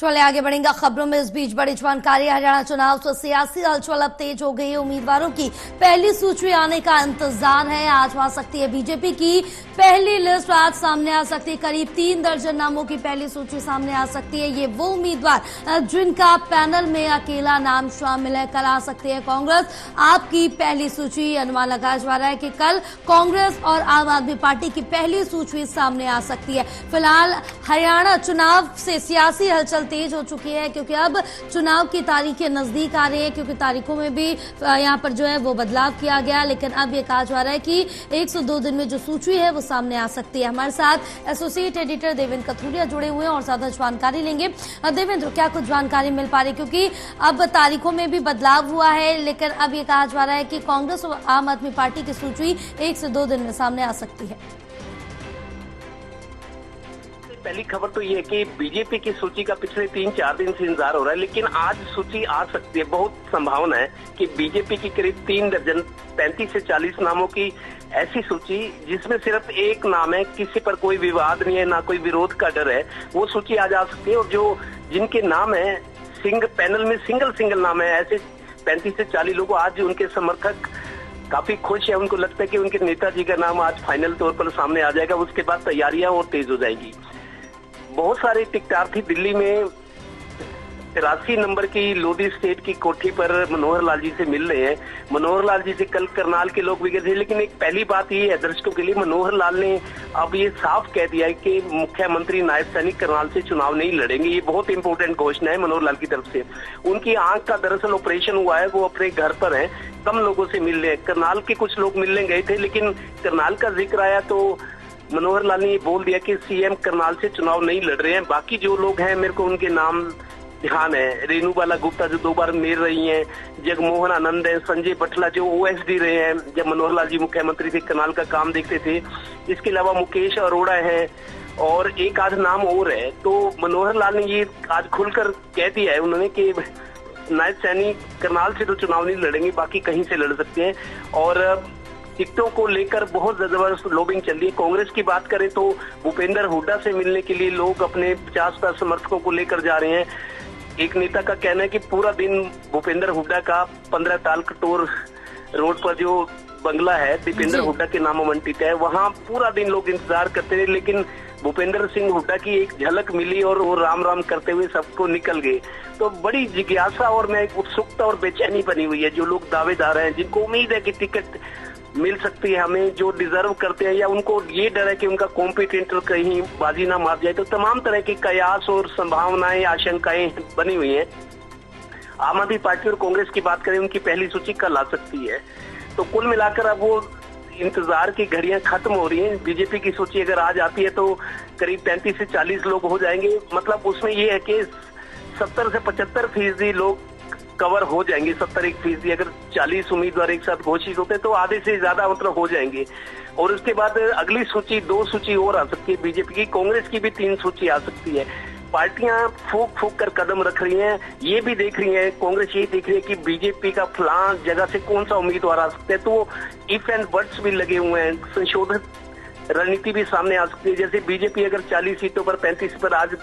चले आगे बढ़ेंगे खबरों में। इस बीच बड़ी जानकारी, हरियाणा चुनाव से सियासी हलचल अब तेज हो गई है। उम्मीदवारों की पहली सूची आने का इंतजार है। आज आ सकती है बीजेपी की पहली लिस्ट, आज सामने आ सकती है। करीब 3 दर्जन नामों की पहली सूची सामने आ सकती है। ये वो उम्मीदवार जिनका पैनल में अकेला नाम शामिल है। कल आ सकती है कांग्रेस आपकी पहली सूची। अनुमान लगाया जा रहा है कि कल कांग्रेस और आम आदमी पार्टी की पहली सूची सामने आ सकती है। फिलहाल हरियाणा चुनाव से सियासी हलचल तेज हो चुकी है, क्योंकि अब चुनाव की तारीखें नजदीक आ रही है। क्योंकि तारीखों में भी यहां पर जो है वो बदलाव किया गया, लेकिन अब ये कहा जा रहा है कि 1 से 2 दिन में जो सूची है वो सामने आ सकती है। हमारे साथ एसोसिएट एडिटर देवेंद्र कथुरिया जुड़े हुए हैं और ज्यादा जानकारी लेंगे। देवेंद्र, क्या कुछ जानकारी मिल पा रही, क्योंकि अब तारीखों में भी बदलाव हुआ है, लेकिन अब ये कहा जा रहा है कि कांग्रेस और आम आदमी पार्टी की सूची 1 से 2 दिन में सामने आ सकती है। पहली खबर तो ये है कि बीजेपी की सूची का पिछले 3-4 दिन से इंतजार हो रहा है, लेकिन आज सूची आ सकती है। बहुत संभावना है कि बीजेपी की करीब 3 दर्जन 35 से 40 नामों की ऐसी सूची जिसमें सिर्फ एक नाम है, किसी पर कोई विवाद नहीं है, ना कोई विरोध का डर है, वो सूची आज आ सकती है। और जो जिनके नाम है पैनल में सिंगल नाम है, ऐसे 35 से 40 लोग, आज उनके समर्थक काफी खुश है। उनको लगता है कि उनके नेताजी का नाम आज फाइनल तौर पर सामने आ जाएगा। उसके बाद तैयारियां और तेज हो जाएगी। बहुत सारे टिकटार्थी दिल्ली में 83 नंबर की लोधी स्टेट की कोठी पर मनोहर लाल जी से मिल रहे हैं। मनोहर लाल जी से कल करनाल के लोग भी गए थे, लेकिन एक पहली बात ये है दर्शकों के लिए, मनोहर लाल ने अब ये साफ कह दिया है कि मुख्यमंत्री नायब सैनिक करनाल से चुनाव नहीं लड़ेंगे। ये बहुत इंपॉर्टेंट घोषणा है मनोहर लाल की तरफ से। उनकी आंख का दरअसल ऑपरेशन हुआ है, वो अपने घर पर है, कम लोगों से मिल रहे हैं। करनाल के कुछ लोग मिलने गए थे, लेकिन करनाल का जिक्र आया तो मनोहर लाल ने ये बोल दिया कि सीएम करनाल से चुनाव नहीं लड़ रहे हैं। बाकी जो लोग हैं मेरे को उनके नाम ध्यान है। रेणुबाला गुप्ता जो 2 बार मेयर रही हैं, जगमोहन आनंद है, संजय बटला जो ओएसडी रहे हैं जब मनोहर लाल जी मुख्यमंत्री थे, करनाल का काम देखते थे। इसके अलावा मुकेश अरोड़ा है और एक आध नाम और है। तो मनोहर लाल ने ये आज खुलकर कह दिया है उन्होंने कि नायब सैनिक करनाल से तो चुनाव नहीं लड़ेंगे, बाकी कहीं से लड़ सकते हैं। और टिकटों को लेकर बहुत जबरदस्त लॉबिंग चल रही है। कांग्रेस की बात करें तो भूपेंद्र हुड्डा से मिलने के लिए लोग अपने 50 समर्थकों को लेकर जा रहे हैं। एक नेता का कहना है कि पूरा दिन भूपेंद्र हुड्डा का 15 ताल कटोर रोड पर जो बंगला है दीपेंद्र हुड्डा के नाम मंडित है, वहाँ पूरा दिन लोग इंतजार करते रहे, लेकिन भूपेंद्र सिंह हुड्डा की एक झलक मिली और वो राम राम करते हुए सबको निकल गए। तो बड़ी जिज्ञासा और मैं उत्सुकता और बेचैनी बनी हुई है। जो लोग दावेदार हैं, जिनको उम्मीद है कि टिकट मिल सकती है हमें, जो डिजर्व करते हैं, या उनको ये डर है कि उनका कॉम्पिटिटर कहीं बाजी ना मार जाए, तो तमाम तरह की कयास और संभावनाएं, आशंकाएं बनी हुई हैं। आम आदमी पार्टी और कांग्रेस की बात करें, उनकी पहली सूची कल आ सकती है। तो कुल मिलाकर अब वो इंतजार की घड़ियां खत्म हो रही हैं। बीजेपी की सूची अगर आज आती है तो करीब 35 से 40 लोग हो जाएंगे। मतलब उसमें ये है कि 70 से 75% लोग कवर हो जाएंगे। 71% अगर 40 उम्मीदवार एक साथ घोषित होते तो आधे से ज्यादा मतलब हो जाएंगे। और उसके बाद अगली सूची 2 सूची और आ सकती है बीजेपी की। कांग्रेस की भी 3 सूची आ सकती है। पार्टियां फूक कर कदम रख रही हैं। ये भी देख रही है, कांग्रेस ये देख रही है कि बीजेपी का फलां जगह से कौन सा उम्मीदवार आ सकता है। तो इफ एंड बट्स भी लगे हुए हैं, संशोधित रणनीति भी सामने आ सकती है। जैसे बीजेपी अगर 40 सीटों पर 35 पर आज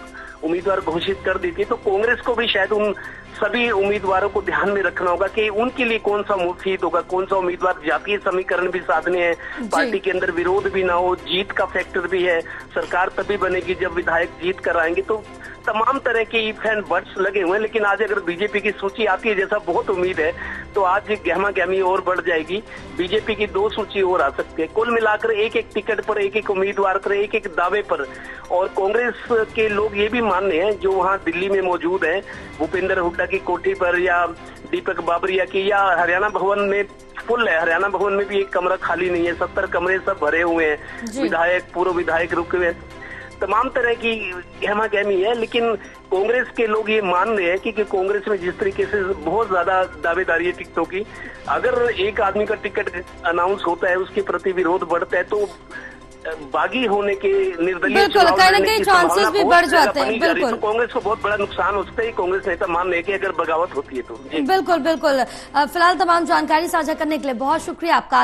उम्मीदवार घोषित कर देती है, तो कांग्रेस को भी शायद उन सभी उम्मीदवारों को ध्यान में रखना होगा कि उनके लिए कौन सा मुफीद होगा, कौन सा उम्मीदवार। जातीय समीकरण भी साधने हैं, पार्टी के अंदर विरोध भी ना हो, जीत का फैक्टर भी है। सरकार तभी बनेगी जब विधायक जीत कर आएंगे। तो तमाम तरह के इफ एंड बट्स लगे हुए हैं। लेकिन आज अगर बीजेपी की सूची आती है, जैसा बहुत उम्मीद है, तो आज गहमा गहमी और बढ़ जाएगी। बीजेपी की 2 सूची और आ सकती है। कुल मिलाकर एक टिकट पर, एक उम्मीदवार पर, एक दावे पर। और कांग्रेस के लोग ये भी मान रहे हैं जो वहाँ दिल्ली में मौजूद है, भूपेंद्र हुड्डा की कोठी पर या दीपक बाबरिया की, या हरियाणा भवन में फुल है। हरियाणा भवन में भी एक कमरा खाली नहीं है, 70 कमरे सब भरे हुए हैं। विधायक, पूर्व विधायक रुके हुए हैं। तमाम तरह की गहमा गहमी है। लेकिन कांग्रेस के लोग ये मान रहे हैं कि कांग्रेस में जिस तरीके से बहुत ज्यादा दावेदारी है टिकटों की, अगर एक आदमी का टिकट अनाउंस होता है, उसके प्रति विरोध बढ़ता है, तो बागी होने के, निर्दलीय चुनाव लड़ने की चांसेस भी बढ़ जाते हैं। बिल्कुल, तो कांग्रेस को बहुत बड़ा नुकसान हो सकता है। कांग्रेस नेता मान रहे कि अगर बगावत होती है तो। बिल्कुल बिल्कुल। फिलहाल तमाम जानकारी साझा करने के लिए बहुत शुक्रिया आपका।